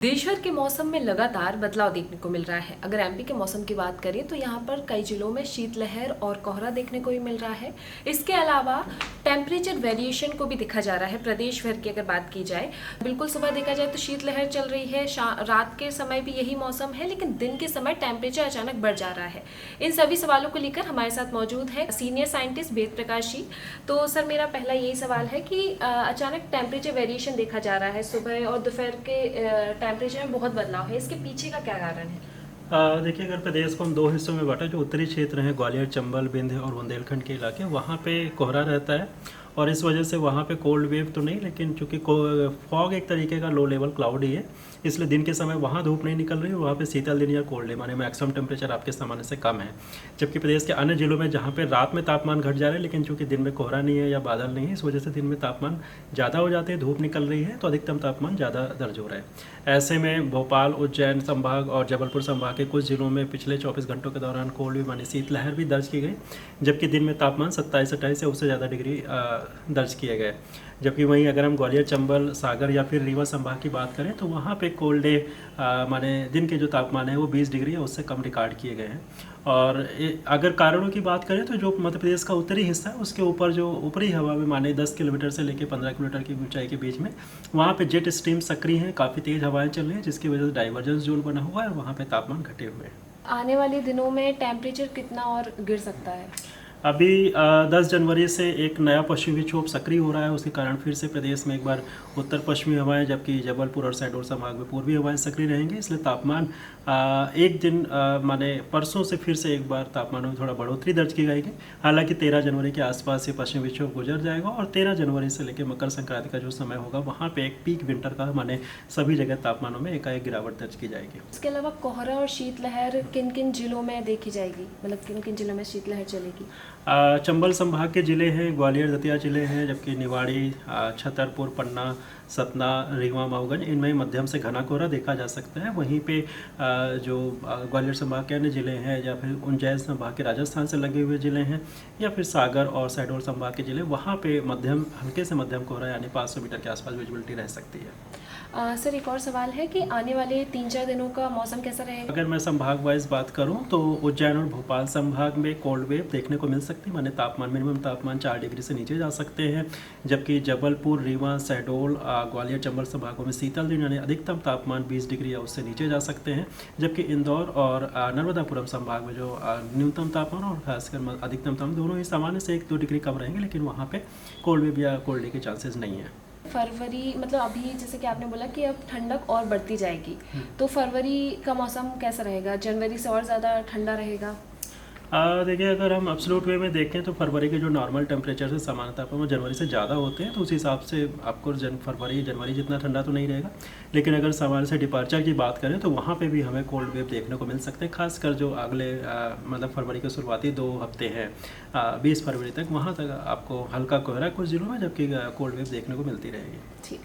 देश भर के मौसम में लगातार बदलाव देखने को मिल रहा है। अगर एमपी के मौसम की बात करें तो यहाँ पर कई जिलों में शीतलहर और कोहरा देखने को भी मिल रहा है। इसके अलावा टेम्परेचर वेरिएशन को भी देखा जा रहा है। प्रदेश भर की अगर बात की जाए, बिल्कुल सुबह देखा जाए तो शीतलहर चल रही है, रात के समय भी यही मौसम है, लेकिन दिन के समय टेम्परेचर अचानक बढ़ जा रहा है। इन सभी सवालों को लेकर हमारे साथ मौजूद है सीनियर साइंटिस्ट वेद प्रकाश जी। तो सर, मेरा पहला यही सवाल है कि अचानक टेम्परेचर वेरिएशन देखा जा रहा है, सुबह और दोपहर के टेम्परेचर में बहुत बदलाव है, इसके पीछे का क्या कारण है? देखिए, अगर प्रदेश को हम दो हिस्सों में बांटा, जो उत्तरी क्षेत्र है ग्वालियर, चंबल, विंध्य और बुंदेलखंड के इलाके, वहाँ पे कोहरा रहता है और इस वजह से वहाँ पे कोल्ड वेव तो नहीं, लेकिन चूंकि फॉग एक तरीके का लो लेवल क्लाउड ही है, इसलिए दिन के समय वहाँ धूप नहीं निकल रही है। वहाँ पे शीतल दिन या कोल्ड डे माने मैक्सिमम टेम्परेचर आपके सामान्य से कम है। जबकि प्रदेश के अन्य जिलों में जहाँ पे रात में तापमान घट जा रहा है, लेकिन चूंकि दिन में कोहरा नहीं है या बादल नहीं है, इस वजह से दिन में तापमान ज़्यादा हो जाते हैं, धूप निकल रही है तो अधिकतम तापमान ज़्यादा दर्ज हो रहा है। ऐसे में भोपाल, उज्जैन संभाग और जबलपुर संभाग के कुछ जिलों में पिछले 24 घंटों के दौरान कोल्ड वेव माने शीतलहर भी दर्ज की गई, जबकि दिन में तापमान 27-28 या उससे ज़्यादा डिग्री दर्ज किए गए। जबकि वहीं अगर हम ग्वालियर, चंबल, सागर या फिर रीवा संभाग की बात करें तो वहाँ पे कोल्ड डे माने दिन के जो तापमान है वो 20 डिग्री या उससे कम रिकॉर्ड किए गए हैं। और अगर कारणों की बात करें तो जो मध्य प्रदेश का उत्तरी हिस्सा है उसके ऊपर जो ऊपरी हवा में माने 10 किलोमीटर से लेकर 15 किलोमीटर की ऊंचाई के बीच में वहाँ पे जेट स्ट्रीम सक्रिय हैं, काफ़ी तेज़ हवाएं चल रही हैं, जिसकी वजह से डाइवर्जेंस जोन बना हुआ है और वहाँ पे तापमान घटे हुए हैं। आने वाले दिनों में टेम्परेचर कितना और गिर सकता है? अभी 10 जनवरी से एक नया पश्चिमी विक्षोभ सक्रिय हो रहा है, उसके कारण फिर से प्रदेश में एक बार उत्तर पश्चिमी हवाएं, जबकि जबलपुर और शहडोल संभाग में पूर्वी हवाएं सक्रिय रहेंगी। इसलिए तापमान एक दिन माने परसों से फिर से एक बार तापमान में थोड़ा बढ़ोतरी दर्ज की जाएगी। हालांकि 13 जनवरी के आसपास से पश्चिमी विक्षोभ गुजर जाएगा और 13 जनवरी से लेकर मकर संक्रांति का जो समय होगा वहाँ पे एक पीक विंटर का माने सभी जगह तापमानों में एकाएक गिरावट दर्ज की जाएगी। इसके अलावा कोहरा और शीतलहर किन किन जिलों में देखी जाएगी, मतलब किन किन जिलों में शीतलहर चलेगी? चंबल संभाग के ज़िले हैं, ग्वालियर, दतिया ज़िले हैं, जबकि निवाड़ी, छतरपुर, पन्ना, सतना, रीवा, मऊगंज, इनमें मध्यम से घना कोहरा देखा जा सकता है। वहीं पे जो ग्वालियर संभाग के अन्य ज़िले हैं या फिर उज्जैन संभाग के राजस्थान से लगे हुए ज़िले हैं या फिर सागर और शहडोल संभाग के ज़िले, वहाँ पे मध्यम, हल्के से मध्यम कोहरा यानी 500 मीटर के आसपास विजिबिलिटी रह सकती है। सर, एक और सवाल है कि आने वाले 3-4 दिनों का मौसम कैसा रहेगा? अगर मैं संभाग वाइज बात करूं तो उज्जैन और भोपाल संभाग में कोल्ड वेव देखने को मिल सकती है, माने तापमान मिनिमम तापमान 4 डिग्री से नीचे जा सकते हैं। जबकि जबलपुर, रीवा, शहडोल, ग्वालियर, चंबल संभागों में शीतल दिन यानी अधिकतम तापमान 20 डिग्री या उससे नीचे जा सकते हैं। जबकि इंदौर और नर्मदापुरम संभाग में जो न्यूनतम तापमान और खासकर अधिकतम तापमान दोनों ही सामान्य से 1-2 डिग्री कम रहेंगे, लेकिन वहाँ पे कोल्ड वेव या कोल्ड डे के चांसेस नहीं है। फरवरी, मतलब अभी जैसे कि आपने बोला कि अब ठंडक और बढ़ती जाएगी, तो फरवरी का मौसम कैसा रहेगा? जनवरी से और ज़्यादा ठंडा रहेगा? देखिए, अगर हम एब्सोल्यूट वे में देखें तो फरवरी के जो नॉर्मल टेम्परेचर से सामान्य तापमान वो जनवरी से ज़्यादा होते हैं, तो उस हिसाब से आपको जनवरी जितना ठंडा तो नहीं रहेगा। लेकिन अगर सामान्य से डिपार्चर की बात करें तो वहाँ पे भी हमें कोल्ड वेव देखने को मिल सकते हैं, खासकर जो अगले मतलब फरवरी के शुरुआती 2 हफ्ते हैं 20 फरवरी तक, वहाँ तक आपको हल्का कोहरा कुछ जिलों में, जबकि कोल्ड वेव देखने को मिलती रहेगी। ठीक,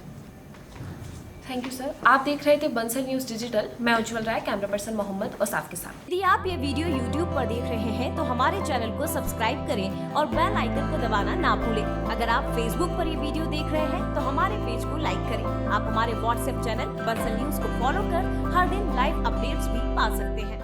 थैंक यू सर। आप देख रहे थे बंसल न्यूज़ डिजिटल। मैं उज्जवल राय, कैमरा पर्सन मोहम्मद औसाफ के साथ। यदि आप ये वीडियो YouTube पर देख रहे हैं तो हमारे चैनल को सब्सक्राइब करें और बेल आइकन को दबाना ना भूलें। अगर आप Facebook पर ये वीडियो देख रहे हैं तो हमारे पेज को लाइक करें। आप हमारे WhatsApp चैनल बंसल न्यूज़ को फॉलो कर हर दिन लाइव अपडेट्स भी पा सकते हैं।